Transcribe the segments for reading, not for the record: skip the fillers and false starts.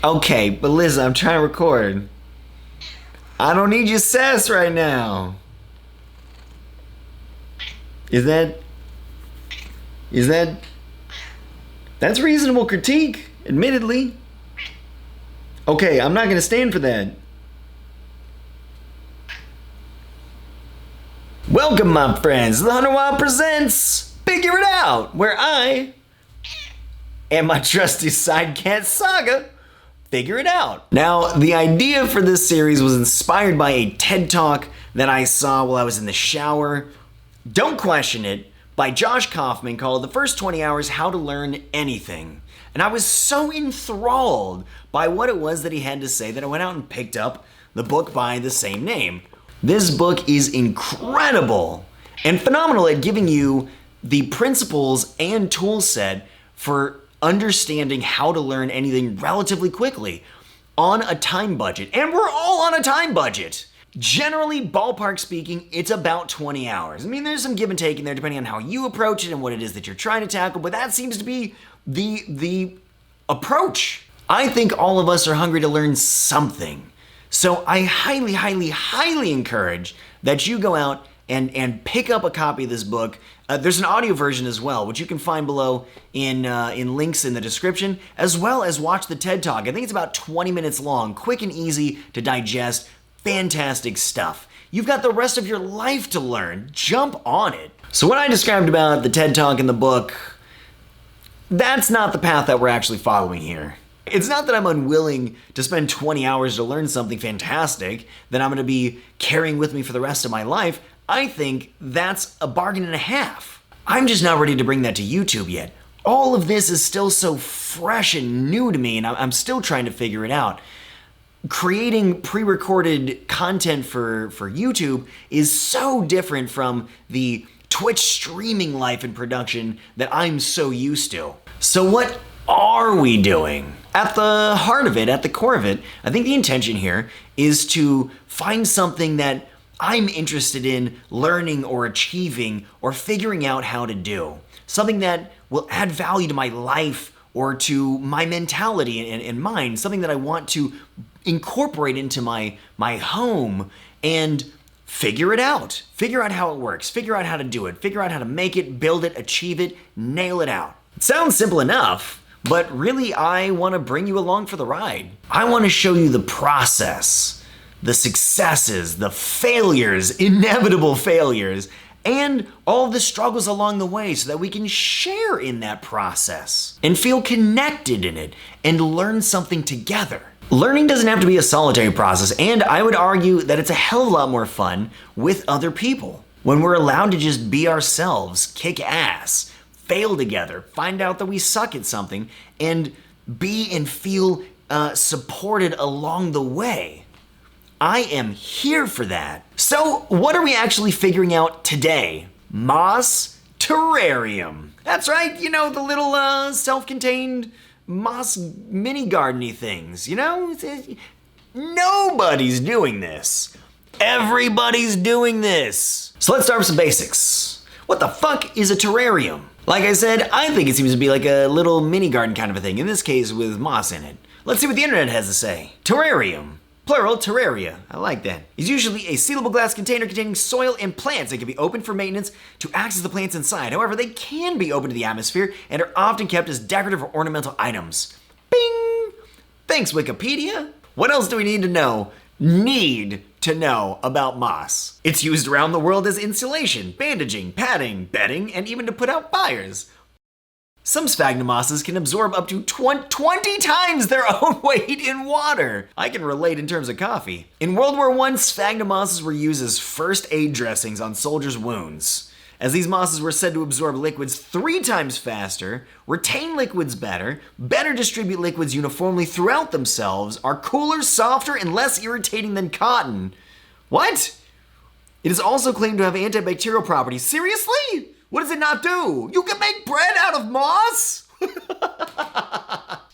Okay, but Liz, I'm trying to record. I don't need your sass right now. Is that's reasonable critique, admittedly. Okay, I'm not gonna stand for that. Welcome, my friends, to the 100 Wild presents Figure It Out, where I and my trusty sidecat Saga figure it out. Now, the idea for this series was inspired by a TED Talk that I saw while I was in the shower. Don't question it, by Josh Kaufman, called The First 20 Hours How to Learn Anything. And I was so enthralled by what it was that he had to say that I went out and picked up the book by the same name. This book is incredible and phenomenal at giving you the principles and tool set for understanding how to learn anything relatively quickly on a time budget. And we're all on a time budget. Generally, ballpark speaking, it's about 20 hours. I mean, there's some give and take in there depending on how you approach it and what it is that you're trying to tackle, but that seems to be the approach. I think all of us are hungry to learn something. So I highly encourage that you go out and pick up a copy of this book. There's an audio version as well, which you can find below in links in the description, as well as watch the TED Talk. I think it's about 20 minutes long, quick and easy to digest. Fantastic stuff. You've got the rest of your life to learn. Jump on it. So what I described about the TED Talk in the book, that's not the path that we're actually following here. It's not that I'm unwilling to spend 20 hours to learn something fantastic that I'm going to be carrying with me for the rest of my life. I think that's a bargain and a half. I'm just not ready to bring that to YouTube yet. All of this is still so fresh and new to me, and I'm still trying to figure it out. Creating pre-recorded content for YouTube is so different from the Twitch streaming life and production that I'm so used to. So what are we doing? At the heart of it, at the core of it, I think the intention here is to find something that I'm interested in learning or achieving or figuring out how to do. Something that will add value to my life or to my mentality and mind. Something that I want to incorporate into my home and figure it out. Figure out how it works. Figure out how to do it. Figure out how to make it, build it, achieve it, nail it out. It sounds simple enough. But really, I want to bring you along for the ride. I want to show you the process, the successes, the failures, inevitable failures, and all the struggles along the way so that we can share in that process and feel connected in it and learn something together. Learning doesn't have to be a solitary process, and I would argue that it's a hell of a lot more fun with other people. When we're allowed to just be ourselves, kick ass, fail together, find out that we suck at something, and be and feel supported along the way. I am here for that. So what are we actually figuring out today? Moss Terrarium. That's right, you know, the little self-contained moss mini gardeny things, you know? Nobody's doing this. Everybody's doing this. So let's start with some basics. What the fuck is a terrarium? Like I said, I think it seems to be like a little mini garden kind of a thing, in this case with moss in it. Let's see what the internet has to say. Terrarium, plural terraria, I like that, is usually a sealable glass container containing soil and plants that can be opened for maintenance to access the plants inside. However, they can be open to the atmosphere and are often kept as decorative or ornamental items. Bing! Thanks, Wikipedia. What else do we need to know about moss? It's used around the world as insulation, bandaging, padding, bedding, and even to put out fires. Some sphagnum mosses can absorb up to 20 times their own weight in water. I can relate in terms of coffee. In World War I, sphagnum mosses were used as first aid dressings on soldiers' wounds, as these mosses were said to absorb liquids 3 times faster, retain liquids better distribute liquids uniformly throughout themselves, are cooler, softer, and less irritating than cotton. What? It is also claimed to have antibacterial properties. Seriously? What does it not do? You can make bread out of moss?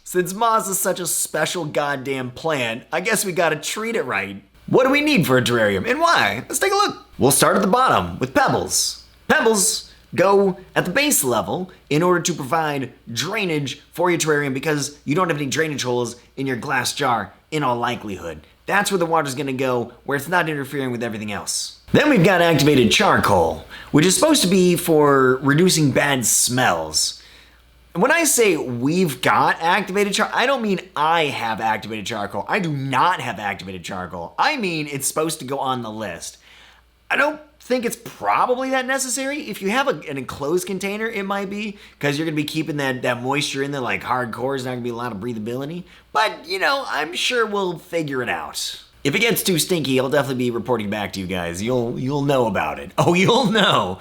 Since moss is such a special goddamn plant, I guess we gotta treat it right. What do we need for a terrarium and why? Let's take a look. We'll start at the bottom with pebbles. Pebbles go at the base level in order to provide drainage for your terrarium because you don't have any drainage holes in your glass jar in all likelihood. That's where the water's gonna go, where it's not interfering with everything else. Then we've got activated charcoal, which is supposed to be for reducing bad smells. When I say we've got activated charcoal, I don't mean I have activated charcoal. I do not have activated charcoal. I mean it's supposed to go on the list. I don't think it's probably that necessary. If you have an enclosed container, it might be, because you're going to be keeping that moisture in there like hardcore. There's not going to be a lot of breathability. But, you know, I'm sure we'll figure it out. If it gets too stinky, I'll definitely be reporting back to you guys. You'll know about it. Oh, you'll know.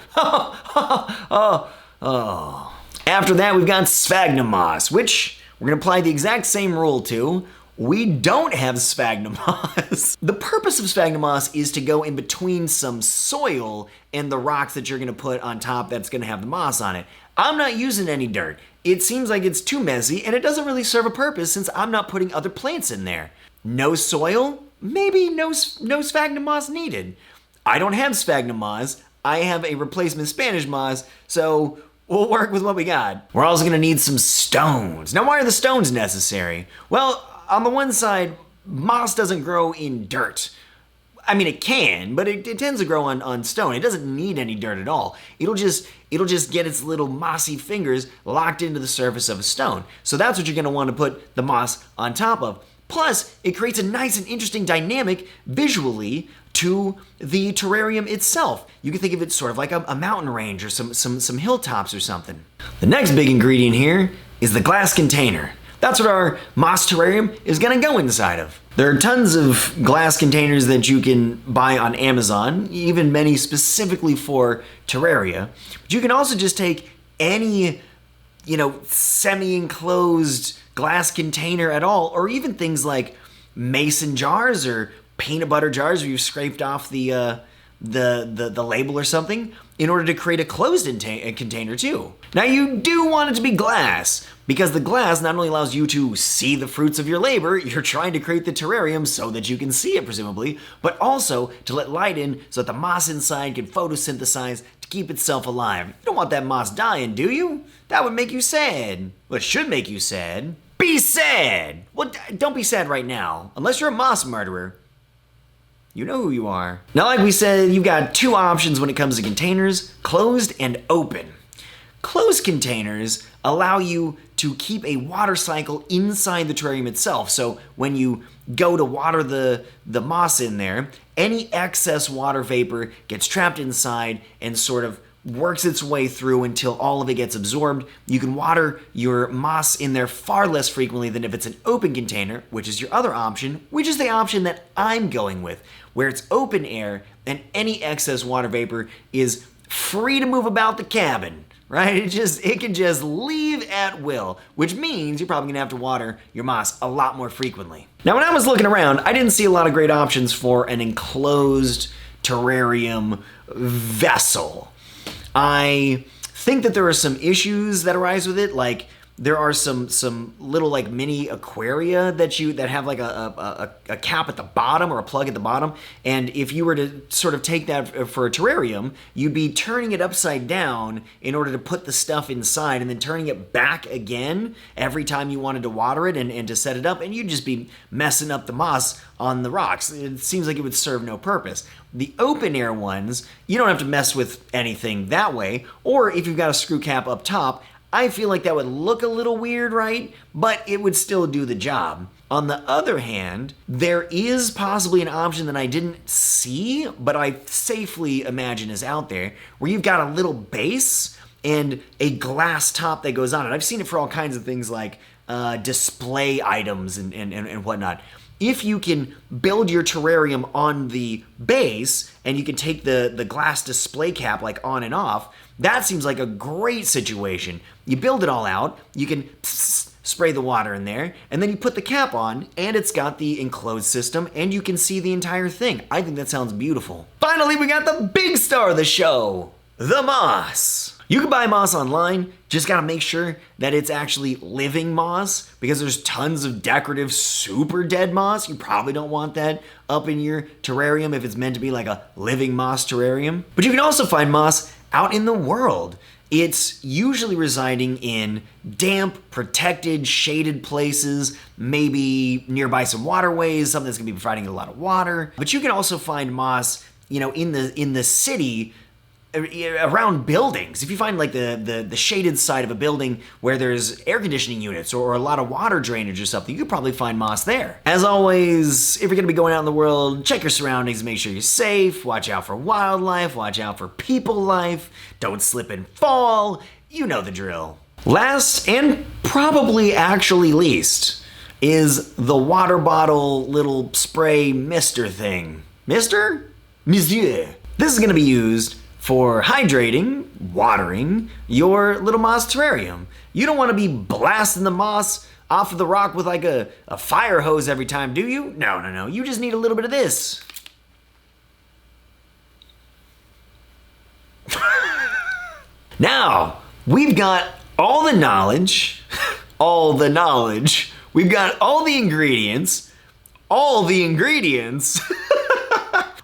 Oh. After that, we've got sphagnum moss, which we're going to apply the exact same rule to. We don't have sphagnum moss. The purpose of sphagnum moss is to go in between some soil and the rocks that you're going to put on top that's going to have the moss on it. I'm not using any dirt. It seems like it's too messy, and it doesn't really serve a purpose since I'm not putting other plants in there. No soil? Maybe no sphagnum moss needed. I don't have sphagnum moss. I have a replacement Spanish moss, so we'll work with what we got. We're also gonna need some stones. Now, why are the stones necessary? Well, on the one side, moss doesn't grow in dirt. I mean, it can, but it tends to grow on stone. It doesn't need any dirt at all. It'll just get its little mossy fingers locked into the surface of a stone. So that's what you're gonna wanna put the moss on top of. Plus, it creates a nice and interesting dynamic visually to the terrarium itself. You can think of it sort of like a mountain range or some hilltops or something. The next big ingredient here is the glass container. That's what our moss terrarium is gonna go inside of. There are tons of glass containers that you can buy on Amazon, even many specifically for terraria. But you can also just take any, semi-enclosed glass container at all, or even things like mason jars or peanut butter jars where you've scraped off the label or something in order to create a closed container too. Now you do want it to be glass because the glass not only allows you to see the fruits of your labor, you're trying to create the terrarium so that you can see it presumably, but also to let light in so that the moss inside can photosynthesize to keep itself alive. You don't want that moss dying, do you? That would make you sad. Well, it should make you sad. Be sad! Well, don't be sad right now, unless you're a moss murderer. You know who you are. Now, like we said, you've got two options when it comes to containers, closed and open. Closed containers allow you to keep a water cycle inside the terrarium itself. So when you go to water the moss in there, any excess water vapor gets trapped inside and sort of works its way through until all of it gets absorbed. You can water your moss in there far less frequently than if it's an open container, which is your other option, which is the option that I'm going with, where it's open air and any excess water vapor is free to move about the cabin, right? It can just leave at will, which means you're probably gonna have to water your moss a lot more frequently. Now, when I was looking around, I didn't see a lot of great options for an enclosed terrarium vessel. I think that there are some issues that arise with it, like there are some little like mini aquaria that have like a cap at the bottom or a plug at the bottom, and if you were to sort of take that for a terrarium, you'd be turning it upside down in order to put the stuff inside and then turning it back again every time you wanted to water it and to set it up, and you'd just be messing up the moss on the rocks. It seems like it would serve no purpose. The open air ones, you don't have to mess with anything that way, or if you've got a screw cap up top, I feel like that would look a little weird, right? But it would still do the job. On the other hand, there is possibly an option that I didn't see, but I safely imagine is out there, where you've got a little base and a glass top that goes on it. I've seen it for all kinds of things like display items and whatnot. If you can build your terrarium on the base and you can take the glass display cap like on and off, that seems like a great situation. You build it all out, you can spray the water in there, and then you put the cap on, and it's got the enclosed system, and you can see the entire thing. I think that sounds beautiful. Finally, we got the big star of the show, the moss. You can buy moss online, just gotta make sure that it's actually living moss, because there's tons of decorative super dead moss. You probably don't want that up in your terrarium if it's meant to be like a living moss terrarium. But you can also find moss out in the world. It's usually residing in damp, protected, shaded places, maybe nearby some waterways, something that's gonna be providing a lot of water. But you can also find moss, you know, in the city, around buildings. If you find like the shaded side of a building where there's air conditioning units or a lot of water drainage or something, you could probably find moss there. As always, if you're gonna be going out in the world, check your surroundings, make sure you're safe, watch out for wildlife, watch out for people life, don't slip and fall, you know the drill. Last, and probably actually least, is the water bottle little spray mister thing. Mister? Monsieur. This is gonna be used for hydrating, watering your little moss terrarium. You don't want to be blasting the moss off of the rock with like a fire hose every time, do you? No. You just need a little bit of this. Now, we've got all the knowledge, we've got all the ingredients,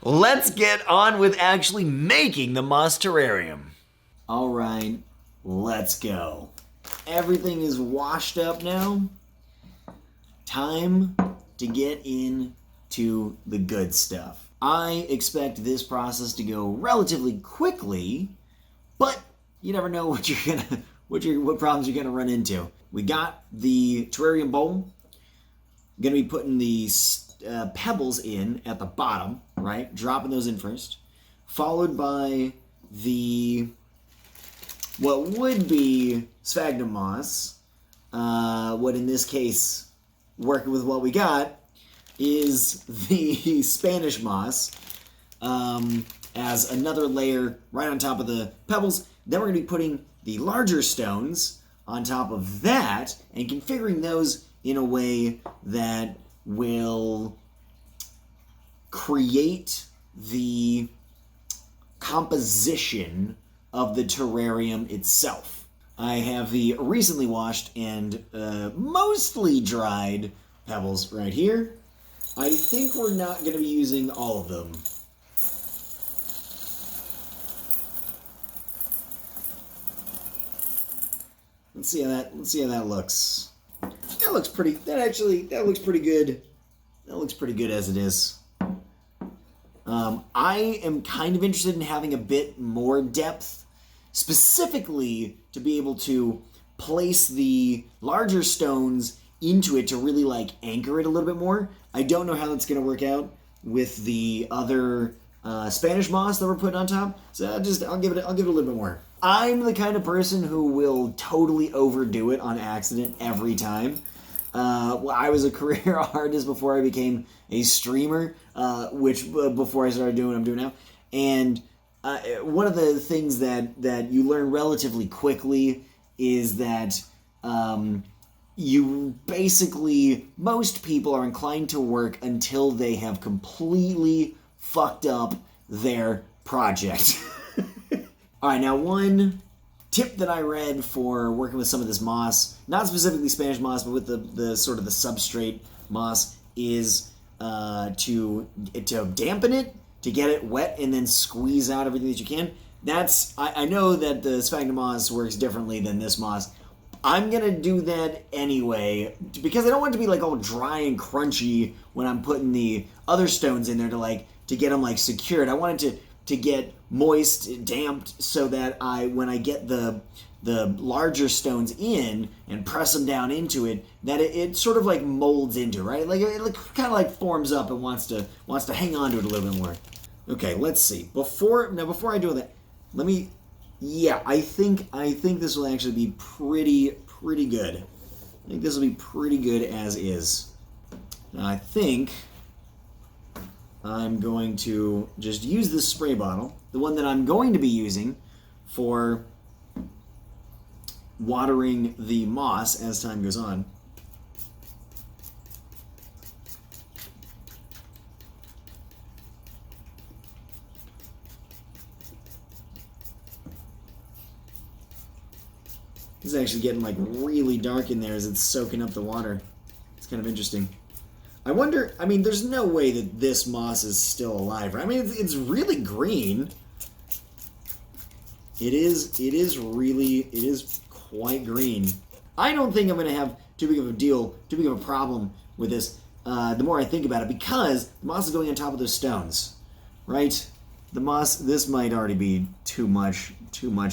Let's get on with actually making the moss terrarium. All right, let's go. Everything is washed up now. Time to get into the good stuff. I expect this process to go relatively quickly, but you never know what problems you're gonna run into. We got the terrarium bowl. Gonna be putting the pebbles in at the bottom, right? Dropping those in first, followed by what would be sphagnum moss. What in this case, working with what we got, is the Spanish moss as another layer right on top of the pebbles. Then we're going to be putting the larger stones on top of that and configuring those in a way that will create the composition of the terrarium itself. I have the recently washed and mostly dried pebbles right here. I think we're not going to be using all of them. Let's see how that looks. That looks pretty. That looks pretty good. That looks pretty good as it is. I am kind of interested in having a bit more depth, specifically to be able to place the larger stones into it to really like anchor it a little bit more. I don't know how that's going to work out with the other Spanish moss that we're putting on top. So I'll give it a little bit more. I'm the kind of person who will totally overdo it on accident every time. I was a career artist before I became a streamer, which before I started doing what I'm doing now. And one of the things that you learn relatively quickly is that you basically, most people are inclined to work until they have completely fucked up their project. All right, now one tip that I read for working with some of this moss, not specifically Spanish moss, but with the sort of the substrate moss, is to dampen it, to get it wet, and then squeeze out everything that you can. I know that the sphagnum moss works differently than this moss. I'm gonna do that anyway, because I don't want it to be like all dry and crunchy when I'm putting the other stones in there to get them like secured. I want it to get moist, damped, so that when I get the larger stones in and press them down into it, that it sort of like molds into, right? Like it kind of like forms up and wants to hang on to it a little bit more. Okay, let's see. Before I do that, I think this will actually be pretty good. I think this will be pretty good as is. Now I think I'm going to just use this spray bottle, the one that I'm going to be using for watering the moss as time goes on. This is actually getting like really dark in there as it's soaking up the water. It's kind of interesting. I wonder, there's no way that this moss is still alive, right? It's really green. It is quite green. I don't think I'm going to have too big of a problem with this the more I think about it, because the moss is going on top of those stones, right? The moss, this might already be too much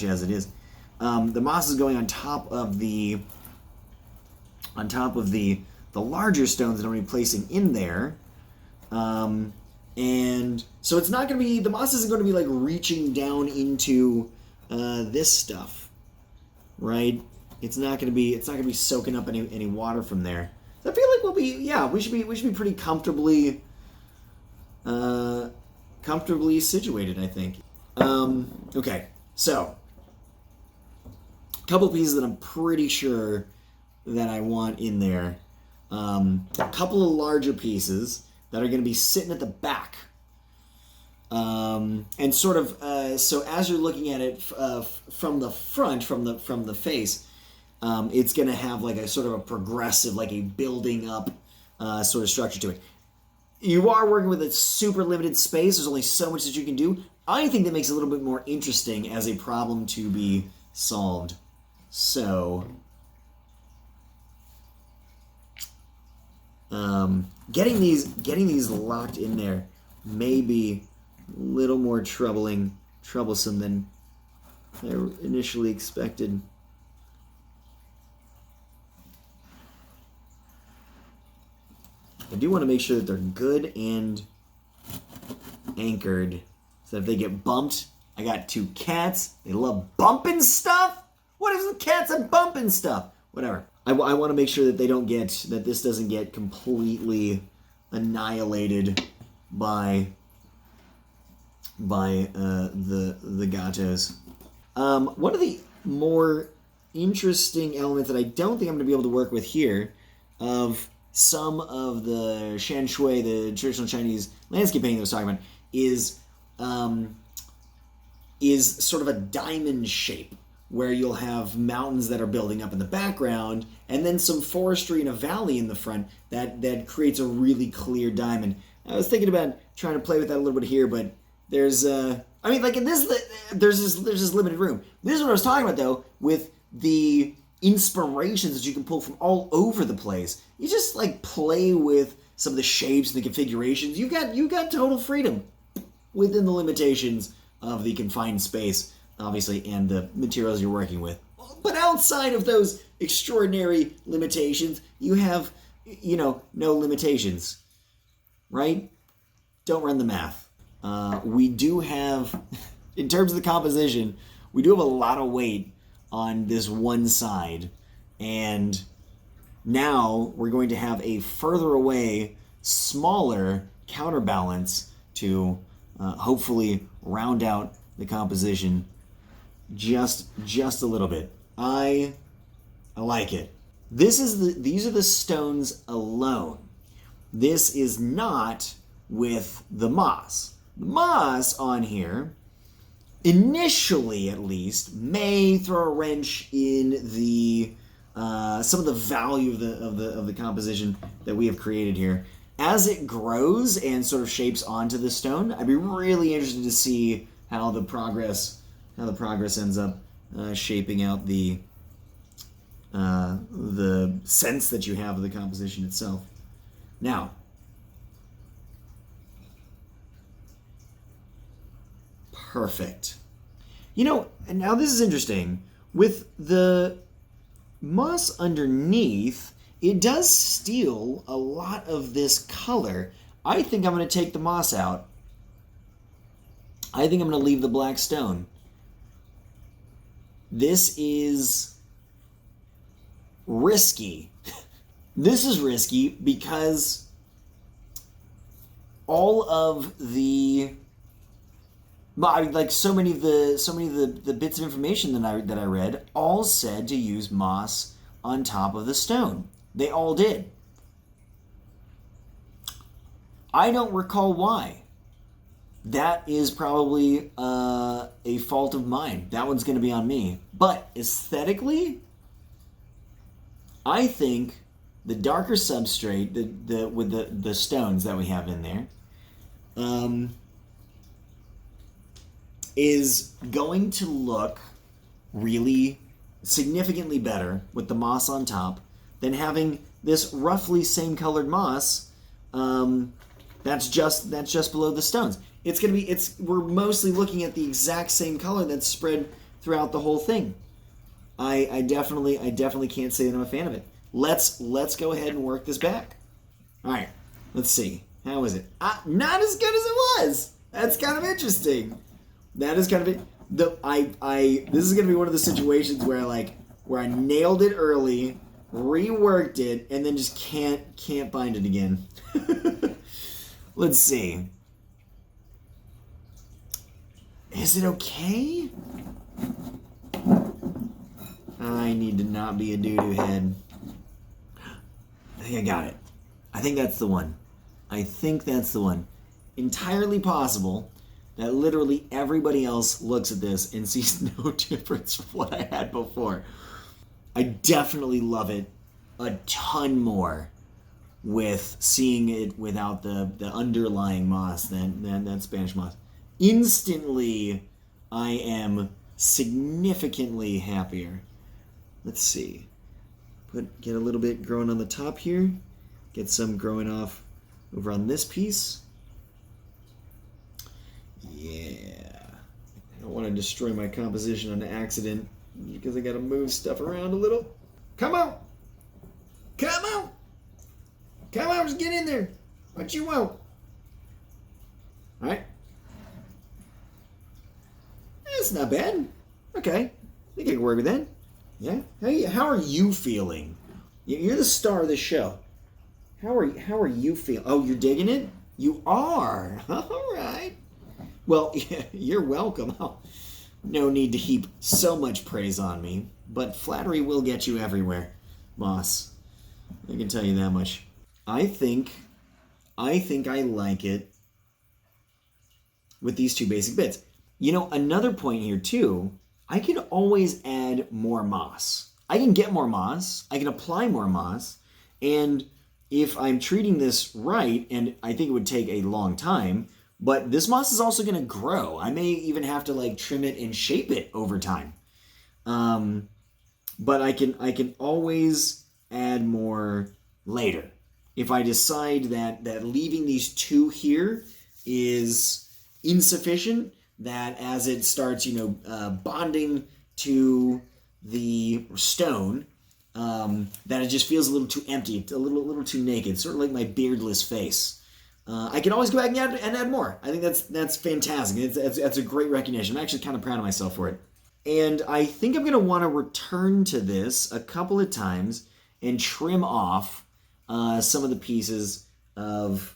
as it is. The moss is going on top of the larger stones that I'm going to be placing in there. And so it's not going to be, the moss isn't going to be like reaching down into this stuff, right? It's not going to be soaking up any water from there. So I feel like we should be pretty comfortably situated, I think. Okay, so a couple pieces that I'm pretty sure that I want in there. A couple of larger pieces that are going to be sitting at the back. And sort of, so as you're looking at it from the front, from the face, it's going to have like a sort of a progressive, like a building up sort of structure to it. You are working with a super limited space. There's only so much that you can do. I think that makes it a little bit more interesting as a problem to be solved. So, getting these locked in there may be a little more troublesome than I initially expected. I do want to make sure that they're good and anchored, so if they get bumped, I got two cats. They love bumping stuff. What is with cats and bumping stuff? Whatever. I want to make sure that this doesn't get completely annihilated by the gatos. One of the more interesting elements that I don't think I'm going to be able to work with here, of some of the shan shui, the traditional Chinese landscape painting that I was talking about, is sort of a diamond shape, where you'll have mountains that are building up in the background, and then some forestry in a valley in the front that creates a really clear diamond. I was thinking about trying to play with that a little bit here, but there's like in this, there's this limited room. This is what I was talking about, though, with the inspirations that you can pull from all over the place. You just like play with some of the shapes and the configurations. You got total freedom within the limitations of the confined space, obviously, and the materials you're working with. But outside of those extraordinary limitations, you have, no limitations, right? Don't run the math. We do have, in terms of the composition, we do have a lot of weight on this one side, and now we're going to have a further away, smaller counterbalance to hopefully round out the composition just a little bit. I like it. These are the stones alone. This is not with the moss. The moss on here, initially at least, may throw a wrench in the some of the value of the composition that we have created here. As it grows and sort of shapes onto the stone, I'd be really interested to see how the progress ends up shaping out the sense that you have of the composition itself. Now, perfect. And now this is interesting. With the moss underneath, it does steal a lot of this color. I think I'm going to take the moss out. I think I'm going to leave the black stone. This is risky. This is risky because all of the, like so many of the bits of information that I read all said to use moss on top of the stone. They all did. I don't recall why. That is probably a fault of mine. That one's going to be on me. But aesthetically, I think the darker substrate, with the stones that we have in there, is going to look really significantly better with the moss on top than having this roughly same colored moss that's just below the stones. We're mostly looking at the exact same color that's spread throughout the whole thing. I definitely can't say that I'm a fan of it. Let's go ahead and work this back. All right, let's see. How is it? Not as good as it was. That's kind of interesting. That is kind of this is gonna be one of the situations where I nailed it early, reworked it, and then just can't find it again. Let's see. Is it okay? I need to not be a doo-doo head. I think I got it. I think that's the one. Entirely possible that literally everybody else looks at this and sees no difference from what I had before. I definitely love it a ton more with seeing it without the underlying moss than Spanish moss. Instantly, I am significantly happier. Let's see. Get a little bit growing on the top here. Get some growing off over on this piece. Yeah. I don't want to destroy my composition on accident because I got to move stuff around a little. Come on. Just get in there. What you want? All right. That's not bad. Okay. I think I can work with that. Yeah. Hey, how are you feeling? You're the star of the show. How are you feeling? Oh, you're digging it? You are. All right. Well, you're welcome. No need to heap so much praise on me, but flattery will get you everywhere, boss. I can tell you that much. I think I like it with these two basic bits. Another point here too, I can always add more moss. I can get more moss, I can apply more moss, and if I'm treating this right, and I think it would take a long time, but this moss is also going to grow. I may even have to trim it and shape it over time. But I can always add more later. If I decide that leaving these two here is insufficient, that as it starts, bonding to the stone, that it just feels a little too empty, a little too naked, sort of like my beardless face. I can always go back and add more. I think that's fantastic. That's a great recognition. I'm actually kind of proud of myself for it. And I think I'm going to want to return to this a couple of times and trim off some of the pieces of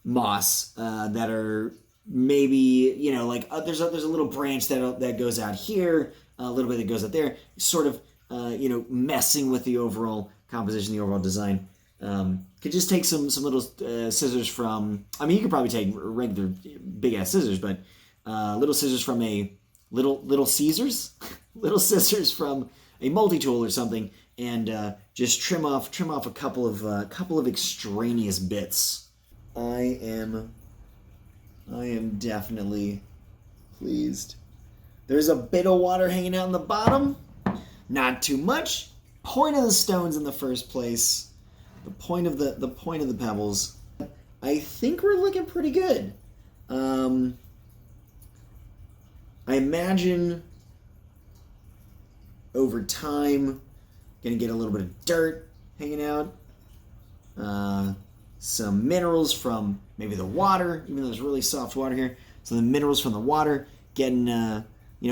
moss that are maybe, there's a little branch that goes out here, a little bit that goes out there, sort of, messing with the overall composition, the overall design. Could just take some little scissors from, you could probably take regular big ass scissors, but little scissors from a little Caesars, little scissors from a multi-tool or something, and just trim off a couple of extraneous bits. I am definitely pleased. There's a bit of water hanging out in the bottom, not too much. Point of the stones in the first place. The point of the pebbles. I think we're looking pretty good. I imagine over time, gonna get a little bit of dirt hanging out. Some minerals from maybe the water, even though there's really soft water here. So the minerals from the water getting,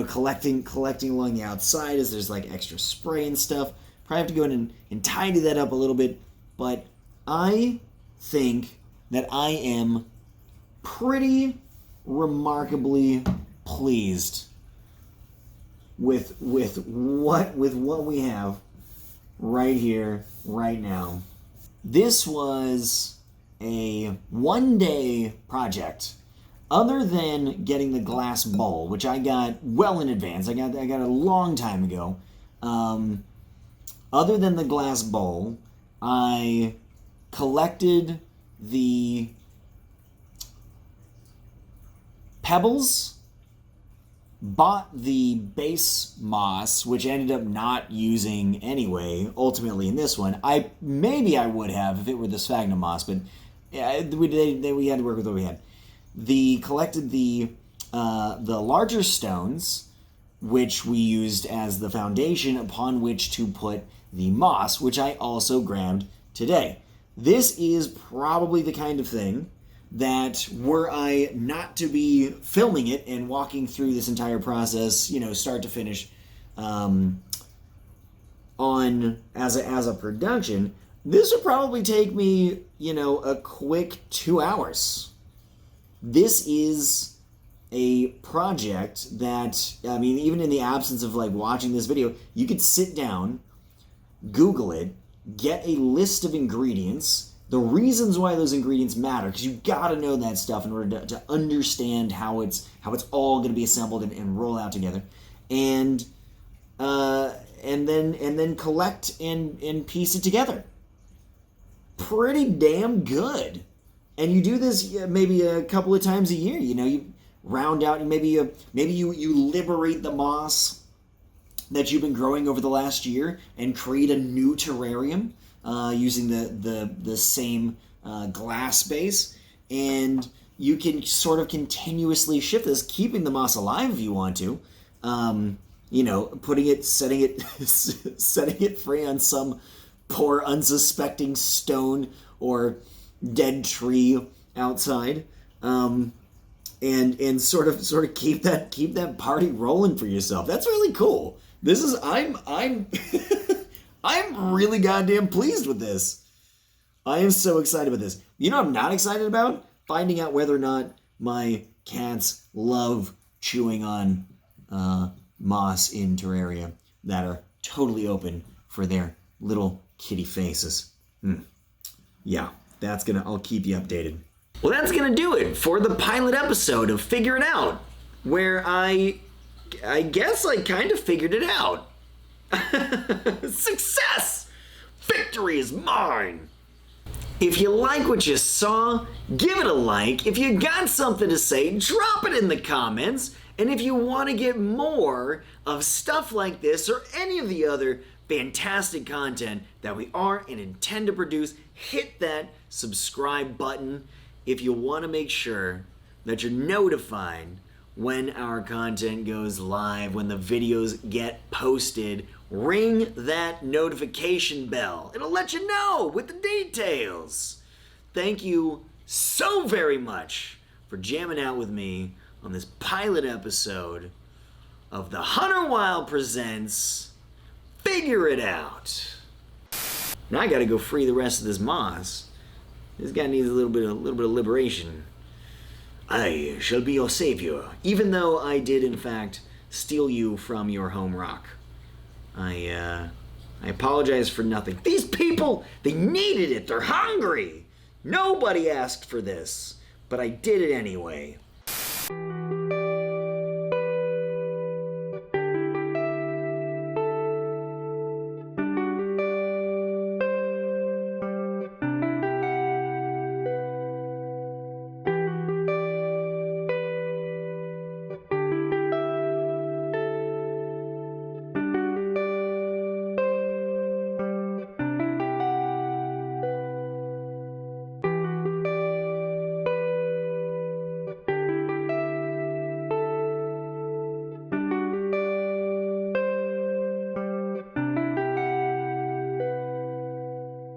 collecting along the outside as there's extra spray and stuff. Probably have to go in and tidy that up a little bit. But I think that I am pretty remarkably pleased with what we have right here, right now. This was a one-day project. Other than getting the glass bowl, which I got well in advance, I got a long time ago. Other than the glass bowl, I collected the pebbles bought the base moss, which I ended up not using anyway, ultimately in this one. Maybe I would have if it were the sphagnum moss, but yeah, we had to work with what we had. Collected the larger stones, which we used as the foundation upon which to put the moss, which I also grabbed today. This is probably the kind of thing that, were I not to be filming it and walking through this entire process, start to finish, on as a production, this would probably take me, a quick 2 hours. This is a project that, even in the absence of watching this video, you could sit down, Google it, get a list of ingredients, the reasons why those ingredients matter, because you got to know that stuff in order to understand how it's all going to be assembled and roll out together, and then collect and piece it together. Pretty damn good. And you do this maybe a couple of times a year. You round out, and maybe you liberate the moss that you've been growing over the last year and create a new terrarium using the same glass base, and you can sort of continuously shift this, keeping the moss alive if you want to. Setting it free on some poor unsuspecting stone or dead tree outside, and sort of keep that party rolling for yourself. That's really cool. This is I'm I'm really goddamn pleased with this. I am so excited with this. I'm not excited about finding out whether or not my cats love chewing on moss in terraria that are totally open for their little kitty faces. Yeah, I'll keep you updated. Well, that's gonna do it for the pilot episode of Figure It Out, where I guess I kind of figured it out. Success! Victory is mine! If you like what you saw, give it a like. If you got something to say, drop it in the comments. And if you want to get more of stuff like this or any of the other fantastic content that we are and intend to produce, hit that subscribe button if you want to make sure that you're notified when our content goes live, when the videos get posted. Ring that notification bell. It'll let you know with the details. Thank you so very much for jamming out with me on this pilot episode of the Hunter Wild Presents Figure It Out. Now I gotta go free the rest of this moss. This guy needs a little bit of liberation. I shall be your savior, even though I did in fact steal you from your home rock. I apologize for nothing. These people, they needed it. They're hungry. Nobody asked for this, but I did it anyway.